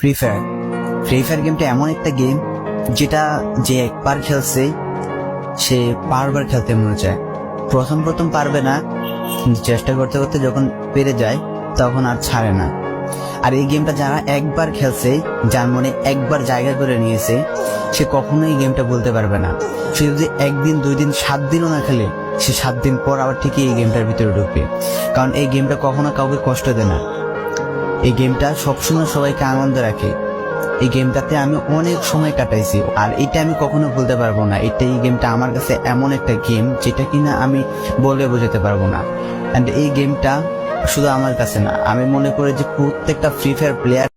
Free fire গেমটা এমন একটা গেম যেটা যে একবার খেলছে সে বারবার খেলতে মনে চায়। প্রথম পারবে না, চেষ্টা করতে করতে যখন পেরে যায় তখন আর ছাড়ে না। আর এই গেমটা যারা একবার খেলছে, যার মনে একবার জায়গা করে নিয়েছে, সে কখনোই গেমটা বলতে পারবে না। সে যদি একদিন 2 দিন 7 দিনও না খেলে, সে 7 দিন পর আবার ঠিকই এই গেমটার ভিতরে ঢুকবে। কারণ এই গেমটা কখনো কাউকে কষ্ট দেয় না। এই গেমটা সবসময় সবাইকে আনন্দ রাখে। এই গেমটাতে আমি অনেক সময় কাটাইছি, আর এটা আমি কখনো বলতে পারবো না। এই গেমটা আমার কাছে এমন একটা গেম যেটা কিনা আমি বলে বোঝাতে পারবো না। অ্যান্ড এই গেমটা শুধু আমার কাছে না, আমি মনে করি যে প্রত্যেকটা ফ্রি ফায়ার প্লেয়ার